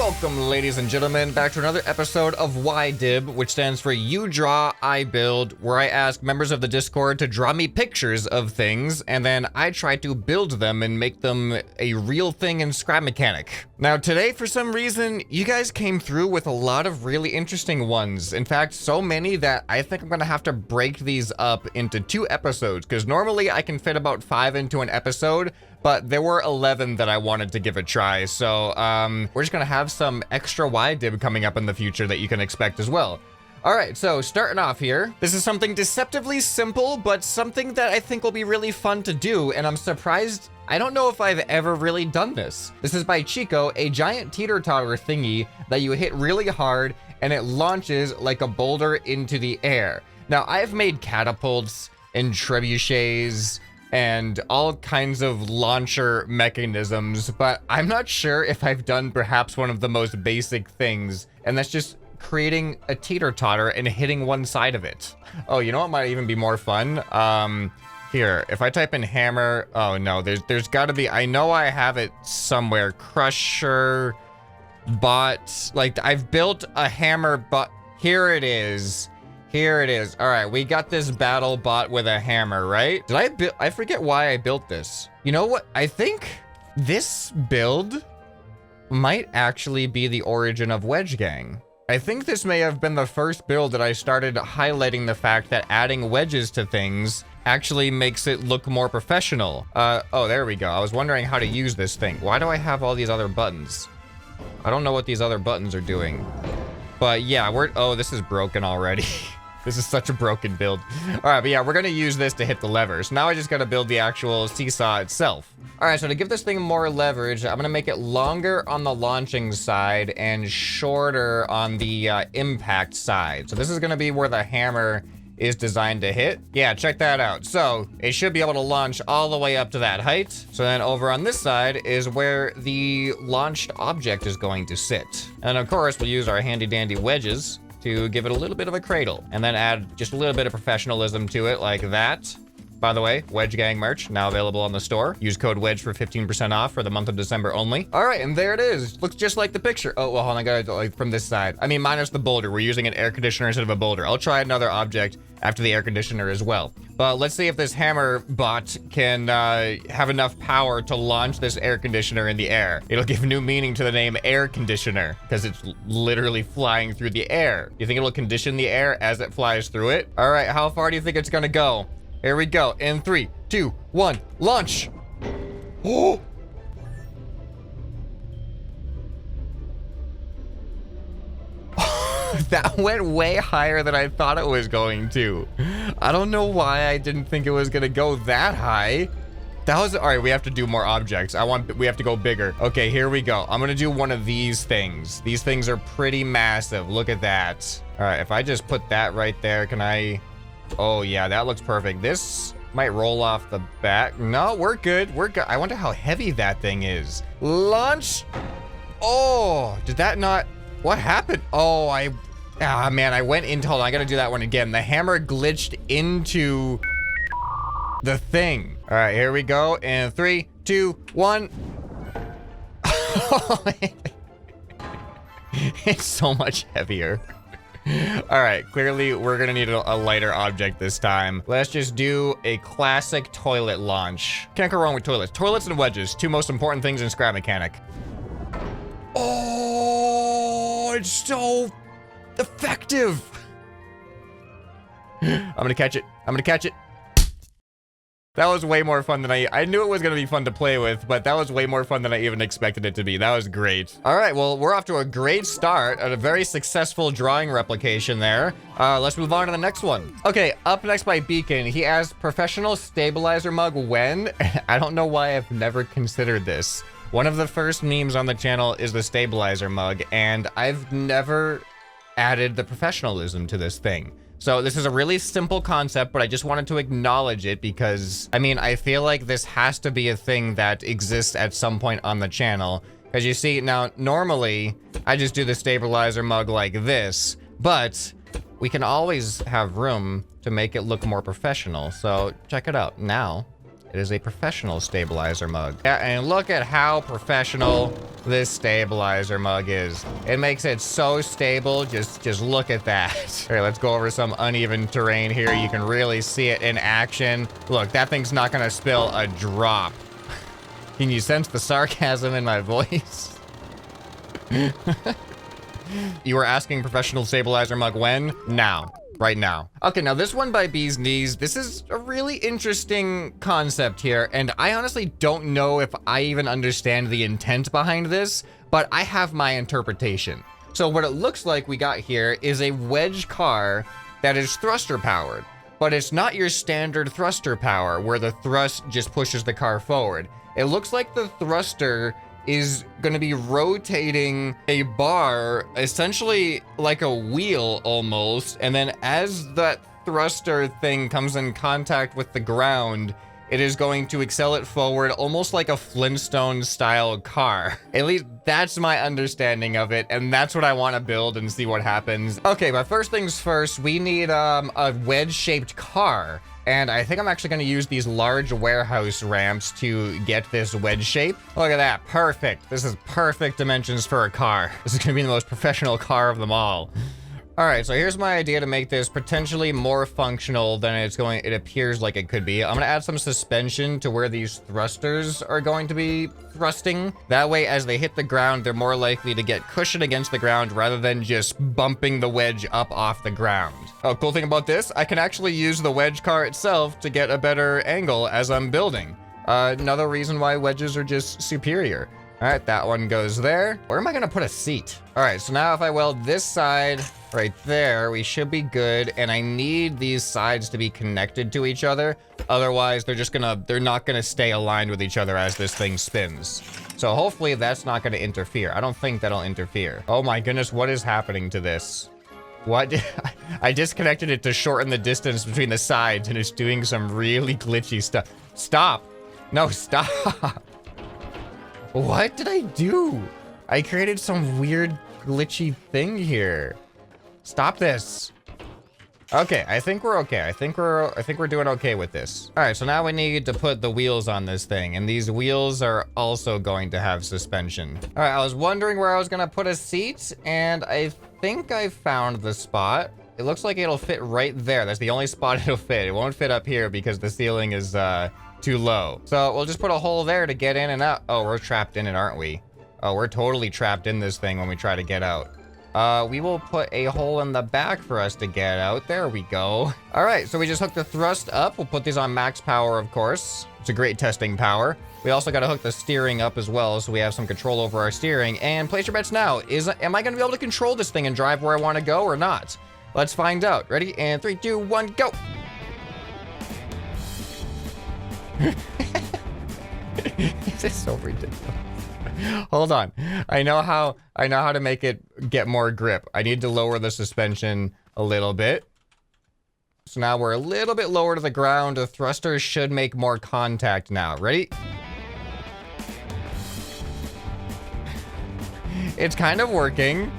Welcome, ladies and gentlemen, back to another episode of YDIB, which stands for You Draw, I Build, where I ask members of the Discord to draw me pictures of things, and then I try to build them and make them a real thing in Scrap Mechanic. Now, today, for some reason, you guys came through with a lot of really interesting ones. In fact, so many that I think I'm gonna have to break these up into 2 episodes, because normally I can fit about 5 into an episode, but there were 11 that I wanted to give a try, so we're just gonna have some extra YDIB coming up in the future that you can expect as well. All right, so starting off here, this is something deceptively simple, but something that I think will be really fun to do, and I'm surprised, I don't know if I've ever really done this. This is by Chico, a giant teeter-totter thingy that you hit really hard, and it launches like a boulder into the air. Now, I've made catapults and trebuchets, and all kinds of launcher mechanisms, but I'm not sure if I've done perhaps one of the most basic things, and that's just creating a teeter-totter and hitting one side of it. Oh, you know what might even be more fun? Here, if I type in hammer, oh no, there's gotta be, I know I have it somewhere, crusher, bot, like I've built a hammer, but here it is. Here it is. All right, we got this battle bot with a hammer, right? I forget why I built this. You know what? I think this build might actually be the origin of Wedge Gang. I think this may have been the first build that I started highlighting the fact that adding wedges to things actually makes it look more professional. Oh, there we go. I was wondering how to use this thing. Why do I have all these other buttons? I don't know what these other buttons are doing. But yeah, oh, this is broken already. This is such a broken build. All right, but yeah, we're gonna use this to hit the levers. Now I just gotta build the actual seesaw itself. All right, so to give this thing more leverage, I'm gonna make it longer on the launching side and shorter on the impact side. So this is gonna be where the hammer is designed to hit. Yeah, check that out. So it should be able to launch all the way up to that height. So then over on this side is where the launched object is going to sit. And of course, we'll use our handy dandy wedges to give it a little bit of a cradle, and then add just a little bit of professionalism to it like that. By the way, Wedge Gang merch now available on the store. Use code WEDGE for 15% off for the month of December only. All right, and there it is. Looks just like the picture. Oh, well, hold on, I gotta do like from this side. I mean, minus the boulder. We're using an air conditioner instead of a boulder. I'll try another object after the air conditioner as well. But let's see if this hammer bot can have enough power to launch this air conditioner in the air. It'll give new meaning to the name air conditioner because it's literally flying through the air. You think it'll condition the air as it flies through it? All right, how far do you think it's gonna go? Here we go. In 3, 2, 1, launch. Oh! That went way higher than I thought it was going to. I don't know why I didn't think it was gonna go that high. That was, all right, we have to do more objects. We have to go bigger. Okay, here we go. I'm gonna do one of these things. These things are pretty massive. Look at that. All right, if I just put that right there, can I? Oh yeah, that looks perfect. This might roll off the back. No, we're good. We're good. I wonder how heavy that thing is. Launch. Oh, did that not? What happened? Oh, man, I went into, hold on, I gotta do that one again. The hammer glitched into the thing. All right, here we go. In 3, 2, 1. It's so much heavier. All right, clearly we're gonna need a lighter object this time. Let's just do a classic toilet launch. Can't go wrong with toilets. Toilets and wedges, 2 most important things in Scrap Mechanic. Oh, it's so effective. I'm gonna catch it. I'm gonna catch it. That was way more fun than I knew it was gonna be fun to play with, but that was way more fun than I even expected it to be. That was great. All right, well, we're off to a great start at a very successful drawing replication there. Let's move on to the next one. Okay, up next by Beacon, he asks, professional stabilizer mug when? I don't know why I've never considered this. One of the first memes on the channel is the stabilizer mug, and I've never added the professionalism to this thing. So this is a really simple concept, but I just wanted to acknowledge it because, I mean, I feel like this has to be a thing that exists at some point on the channel. Because you see, now, normally, I just do the stabilizer mug like this, but we can always have room to make it look more professional. So check it out. Now, it is a professional stabilizer mug. Yeah, and look at how professional this stabilizer mug is. It makes it so stable. Just look at that. All right, let's go over some uneven terrain here. You can really see it in action. Look, that thing's not gonna spill a drop. Can you sense the sarcasm in my voice? You were asking professional stabilizer mug when? Now. Right now. Okay, now this one by Bee's Knees, this is a really interesting concept here, and I honestly don't know if I even understand the intent behind this, but I have my interpretation. So what it looks like we got here is a wedge car that is thruster powered, but it's not your standard thruster power where the thrust just pushes the car forward. It looks like the thruster is going to be rotating a bar, essentially like a wheel almost, and then as that thruster thing comes in contact with the ground, it is going to excel it forward almost like a Flintstone style car. At least that's my understanding of it, and that's what I want to build and see what happens. Okay, but first things first, we need a wedge-shaped car. And I think I'm actually going to use these large warehouse ramps to get this wedge shape. Look at that. Perfect. This is perfect dimensions for a car. This is going to be the most professional car of them all. All right, so here's my idea to make this potentially more functional than it appears like it could be. I'm going to add some suspension to where these thrusters are going to be thrusting. That way, as they hit the ground, they're more likely to get cushion against the ground rather than just bumping the wedge up off the ground. Oh, cool thing about this, I can actually use the wedge car itself to get a better angle as I'm building. Another reason why wedges are just superior. All right, that one goes there. Where am I gonna put a seat? All right, so now if I weld this side right there, we should be good. And I need these sides to be connected to each other. Otherwise, they're not gonna stay aligned with each other as this thing spins. So hopefully that's not gonna interfere. I don't think that'll interfere. Oh my goodness, what is happening to this? What? I disconnected it to shorten the distance between the sides and it's doing some really glitchy stuff. Stop. No, stop. What did I do? I created some weird glitchy thing here. Stop this. Okay, I think we're okay. I think we're doing okay with this. All right, so now we need to put the wheels on this thing, and these wheels are also going to have suspension. All right, I was wondering where I was gonna put a seat, and I think I found the spot. It looks like it'll fit right there. That's the only spot it'll fit. It won't fit up here because the ceiling is too low. So we'll just put a hole there to get in and out. Oh, we're trapped in it, aren't we? Oh, we're totally trapped in this thing when we try to get out. We will put a hole in the back for us to get out. There we go. All right, so we just hooked the thrust up. We'll put these on max power, of course. It's a great testing power. We also got to hook the steering up as well, so we have some control over our steering. And place your bets now. Am I going to be able to control this thing and drive where I want to go or not? Let's find out. Ready? And 3, 2, 1, go. This is so ridiculous. Hold on. I know how to make it get more grip. I need to lower the suspension a little bit. So now we're a little bit lower to the ground. The thrusters should make more contact now. Ready? It's kind of working.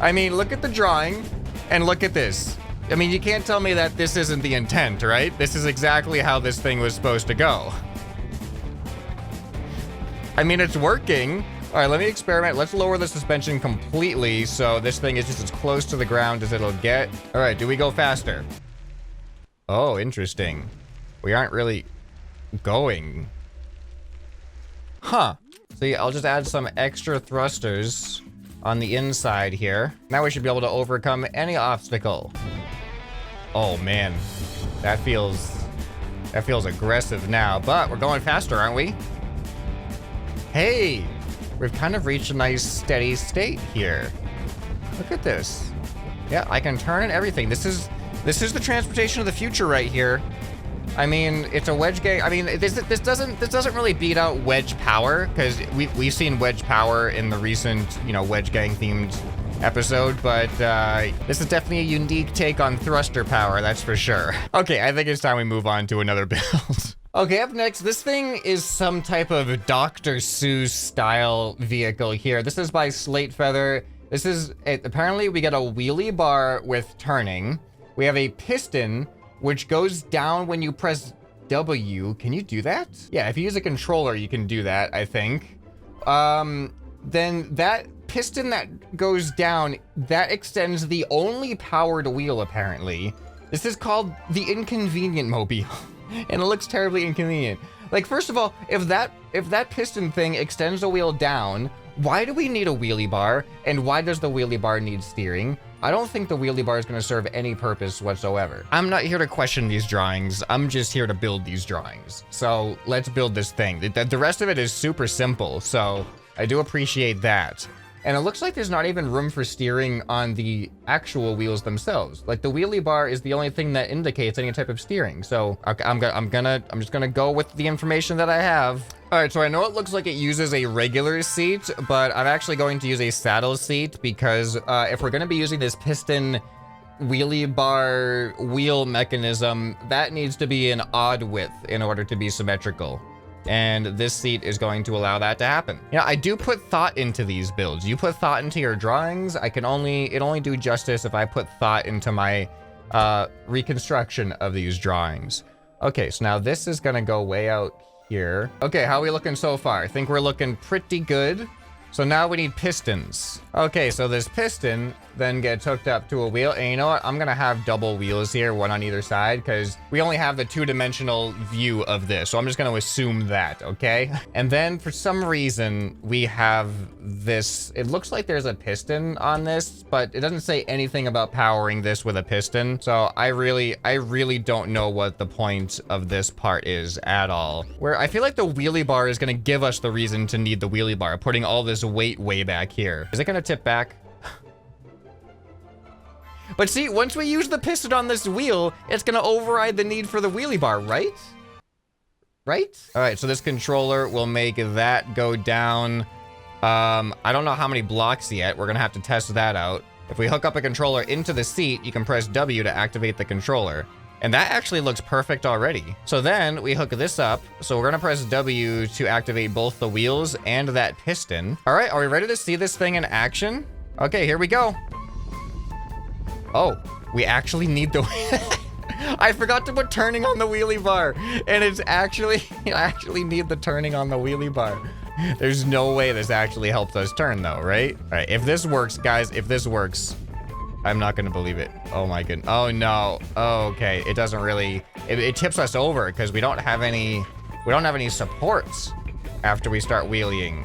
I mean, look at the drawing and look at this. I mean, you can't tell me that this isn't the intent, right? This is exactly how this thing was supposed to go. I mean, it's working. All right, let me experiment. Let's lower the suspension completely so this thing is just as close to the ground as it'll get. All right, do we go faster? Oh, interesting. We aren't really going. Huh. See, I'll just add some extra thrusters on the inside here. Now we should be able to overcome any obstacle. Oh man, that feels aggressive now, but we're going faster, aren't we? Hey, we've kind of reached a nice steady state here. Look at this. Yeah, I can turn and everything. This is the transportation of the future right here. I mean, it's a wedge gang. I mean, this doesn't really beat out wedge power because we've seen wedge power in the recent, wedge gang themed episode, but this is definitely a unique take on thruster power, that's for sure. Okay, I think it's time we move on to another build. Okay, up next, this thing is some type of Dr. Seuss style vehicle here. This is by Slate Feather. This is, apparently we get a wheelie bar with turning. We have a piston, which goes down when you press W. Can you do that? Yeah, if you use a controller, you can do that, I think. then that piston that goes down, that extends the only powered wheel, apparently. This is called the inconvenient mobile, and it looks terribly inconvenient. Like, first of all, if that piston thing extends the wheel down, why do we need a wheelie bar, and why does the wheelie bar need steering? I don't think the wheelie bar is going to serve any purpose whatsoever. I'm not here to question these drawings. I'm just here to build these drawings. So let's build this thing. The rest of it is super simple, so I do appreciate that. And it looks like there's not even room for steering on the actual wheels themselves. Like, the wheelie bar is the only thing that indicates any type of steering. So okay, I'm just gonna go with the information that I have. All right, so I know it looks like it uses a regular seat, but I'm actually going to use a saddle seat because if we're gonna be using this piston wheelie bar wheel mechanism, that needs to be an odd width in order to be symmetrical. And this seat is going to allow that to happen. Yeah, I do put thought into these builds. You put thought into your drawings. It only do justice if I put thought into my reconstruction of these drawings. Okay, so now this is gonna go way out here. Okay, how are we looking so far? I think we're looking pretty good. So now we need pistons. Okay, so this piston then gets hooked up to a wheel. And you know what? I'm gonna have double wheels here, one on either side, because we only have the two-dimensional view of this. So I'm just gonna assume that, okay? And then for some reason, we have this, it looks like there's a piston on this, but it doesn't say anything about powering this with a piston. So I really don't know what the point of this part is at all. Where I feel like the wheelie bar is gonna give us the reason to need the wheelie bar, putting all this weight way back here. Is it gonna tip back? But see, once we use the piston on this wheel, it's gonna override the need for the wheelie bar, right? Right? All right, so this controller will make that go down. I don't know how many blocks yet. We're gonna have to test that out. If we hook up a controller into the seat, you can press W to activate the controller. And that actually looks perfect already. So then we hook this up. So we're gonna press W to activate both the wheels and that piston. All right, are we ready to see this thing in action? Okay, here we go. Oh, we actually need the... I forgot to put turning on the wheelie bar. And it's actually... I actually need the turning on the wheelie bar. There's no way this actually helps us turn though, right? All right, if this works, guys, if this works... I'm not gonna believe it. Oh my goodness. Oh no. Oh, okay. It doesn't really, it tips us over because we don't have any supports after we start wheeling.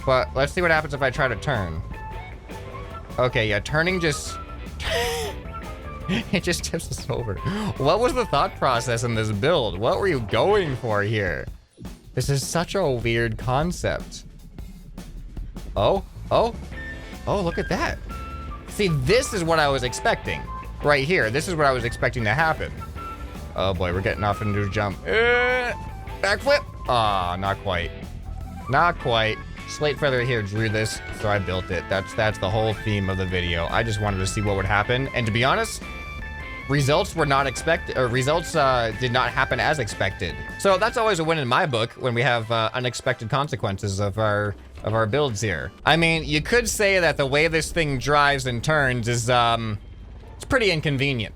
But let's see what happens if I try to turn. Okay, yeah, turning just, it just tips us over. What was the thought process in this build? What were you going for here? This is such a weird concept. Oh, look at that. See, this is what I was expecting. Right here. This is what I was expecting to happen. Oh boy, we're getting off into a jump. Backflip. Ah, not quite. Not quite. Slate Feather here drew this, so I built it. That's the whole theme of the video. I just wanted to see what would happen. And to be honest, results were not expected, or results did not happen as expected. So that's always a win in my book when we have unexpected consequences of our builds here. I mean, you could say that the way this thing drives and turns is, it's pretty inconvenient.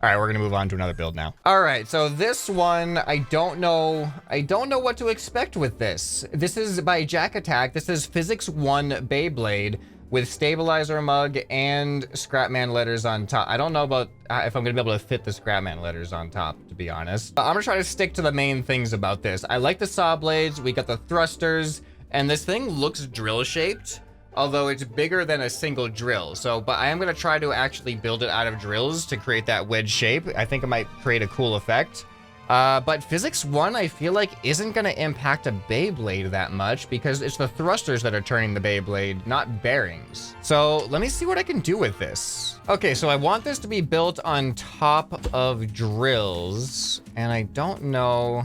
All right, we're gonna move on to another build now. All right, so this one, I don't know what to expect with this. This is by Jack Attack. This is Physics 1 Beyblade with stabilizer mug and ScrapMan letters on top. I don't know about if I'm gonna be able to fit the ScrapMan letters on top, to be honest. I'm gonna try to stick to the main things about this. I like the saw blades, we got the thrusters, and this thing looks drill shaped, although it's bigger than a single drill. So, but I am gonna try to actually build it out of drills to create that wedge shape. I think it might create a cool effect. But Physics 1, I feel like, isn't gonna impact a Beyblade that much because it's the thrusters that are turning the Beyblade, not bearings. So let me see what I can do with this. Okay, so I want this to be built on top of drills, and I don't know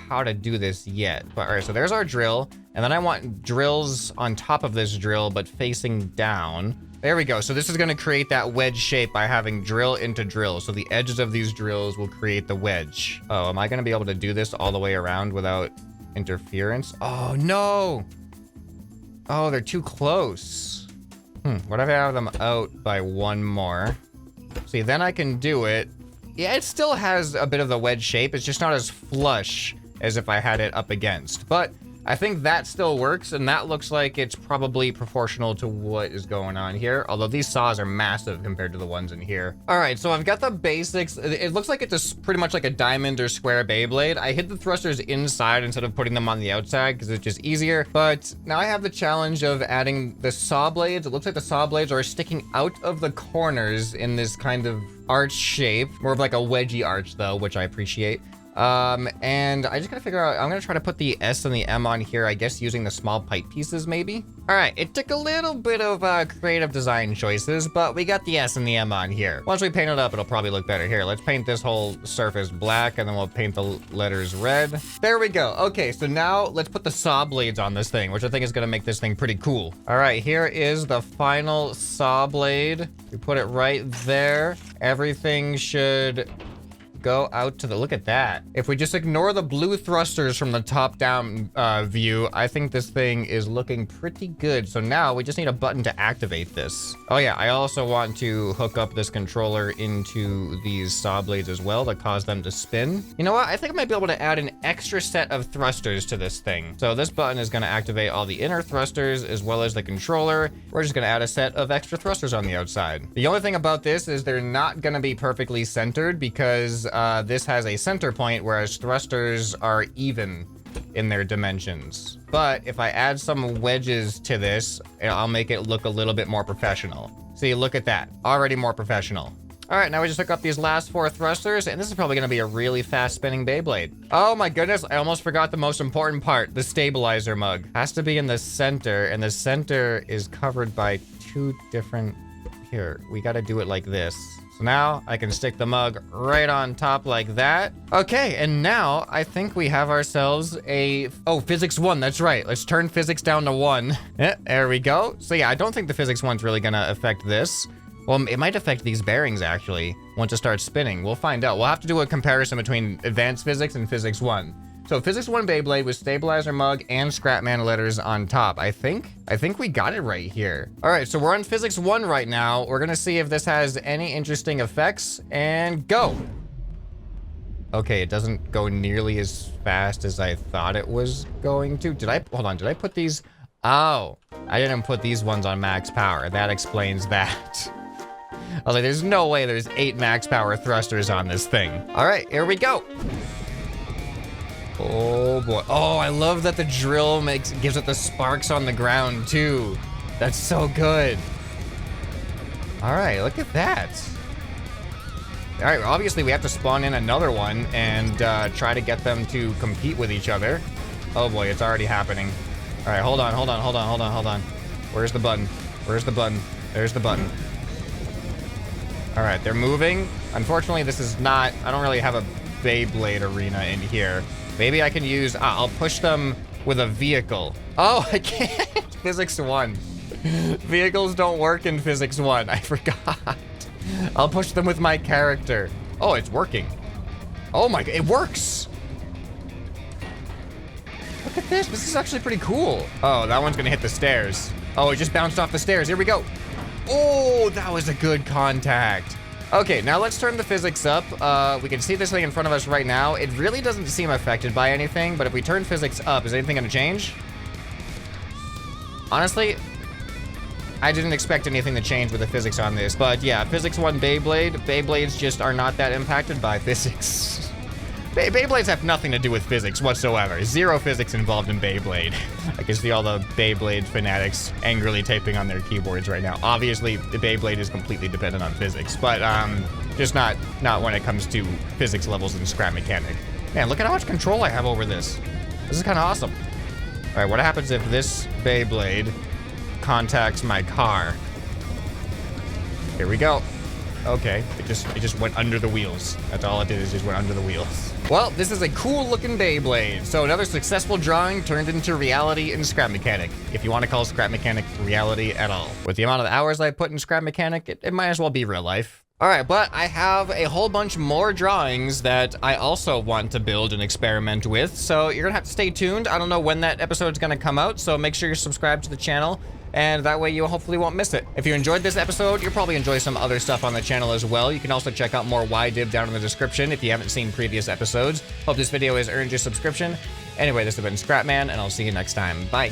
how to do this yet. But all right, so there's our drill, and then I want drills on top of this drill, but facing down. There we go. So this is going to create that wedge shape by having drill into drill. So the edges of these drills will create the wedge. Oh, am I going to be able to do this all the way around without interference? Oh, no. Oh, they're too close. What if I have them out by one more? See, then I can do it. Yeah, it still has a bit of the wedge shape. It's just not as flush as if I had it up against. But I think that still works, and that looks like it's probably proportional to what is going on here, although these saws are massive compared to the ones in here. All right, so I've got the basics. It looks like it's pretty much like a diamond or square Beyblade. I hid the thrusters inside instead of putting them on the outside because it's just easier, but now I have the challenge of adding the saw blades. It looks like the saw blades are sticking out of the corners in this kind of arch shape, more of like a wedgy arch though, which I appreciate. And I just gotta figure out, I'm gonna try to put the S and the M on here, I guess using the small pipe pieces maybe. All right, it took a little bit of creative design choices, but we got the S and the M on here. Once we paint it up, it'll probably look better. Here, let's paint this whole surface black, and then we'll paint the letters red. There we go. Okay, so now let's put the saw blades on this thing, which I think is gonna make this thing pretty cool. All right, here is the final saw blade. We put it right there. Everything should go out to the, look at that. If we just ignore the blue thrusters from the top down view, I think this thing is looking pretty good. So now we just need a button to activate this. Oh yeah, I also want to hook up this controller into these saw blades as well to cause them to spin. You know what? I think I might be able to add an extra set of thrusters to this thing. So this button is gonna activate all the inner thrusters as well as the controller. We're just gonna add a set of extra thrusters on the outside. The only thing about this is they're not gonna be perfectly centered because this has a center point, whereas thrusters are even in their dimensions. But if I add some wedges to this, I'll make it look a little bit more professional. See, look at that. Already more professional. All right, now we just hook up these last 4 thrusters, and this is probably gonna be a really fast spinning Beyblade. Oh my goodness, I almost forgot the most important part, the stabilizer mug. Has to be in the center, and the center is covered by 2 different, here, we gotta do it like this. So now I can stick the mug right on top like that. Okay, and now I think we have ourselves a, oh, physics 1, that's right. Let's turn physics down to 1. Yeah, there we go. So yeah, I don't think the physics 1's really gonna affect this. Well, it might affect these bearings actually, once it starts spinning. We'll find out. We'll have to do a comparison between advanced physics and physics 1. So physics 1 Beyblade with stabilizer mug and ScrapMan letters on top. I think we got it right here. All right, so we're on physics 1 right now. We're gonna see if this has any interesting effects, and go. Okay, it doesn't go nearly as fast as I thought it was going to. Hold on, did I put these? Oh, I didn't put these ones on max power. That explains that. I was like, there's no way there's 8 max power thrusters on this thing. All right, here we go. Oh boy. Oh, I love that the drill gives it the sparks on the ground too. That's so good. All right, look at that. All right, obviously we have to spawn in another one and try to get them to compete with each other. Oh boy, it's already happening. All right, hold on. Where's the button? Where's the button? There's the button. All right, they're moving. Unfortunately, this is not, I don't really have a Beyblade arena in here. Maybe I can use, I'll push them with a vehicle. Oh, I can't. Physics 1. Vehicles don't work in Physics 1. I forgot. I'll push them with my character. Oh, it's working. Oh my God, it works. Look at this. This is actually pretty cool. Oh, that one's gonna hit the stairs. Oh, it just bounced off the stairs. Here we go. Oh, that was a good contact. Okay, now let's turn the physics up. We can see this thing in front of us right now. It really doesn't seem affected by anything, but if we turn physics up, is anything gonna change? Honestly, I didn't expect anything to change with the physics on this, but yeah, physics 1 Beyblade. Beyblades just are not that impacted by physics. Beyblades have nothing to do with physics whatsoever. 0 physics involved in Beyblade. I can see all the Beyblade fanatics angrily typing on their keyboards right now. Obviously, the Beyblade is completely dependent on physics, but just not when it comes to physics levels in Scrap Mechanic. Man, look at how much control I have over this. This is kind of awesome. All right, what happens if this Beyblade contacts my car? Here we go. Okay, it just went under the wheels. That's all it did, is just went under the wheels. Well, this is a cool looking Beyblade. So another successful drawing turned into reality in Scrap Mechanic, if you want to call Scrap Mechanic reality at all. With the amount of hours I put in Scrap Mechanic, it might as well be real life. All right, but I have a whole bunch more drawings that I also want to build and experiment with, so you're gonna have to stay tuned. I don't know when that episode's gonna come out, so make sure you're subscribed to the channel and that way you hopefully won't miss it. If you enjoyed this episode, you'll probably enjoy some other stuff on the channel as well. You can also check out more YDIB down in the description if you haven't seen previous episodes. Hope this video has earned your subscription. Anyway, this has been ScrapMan, and I'll see you next time. Bye.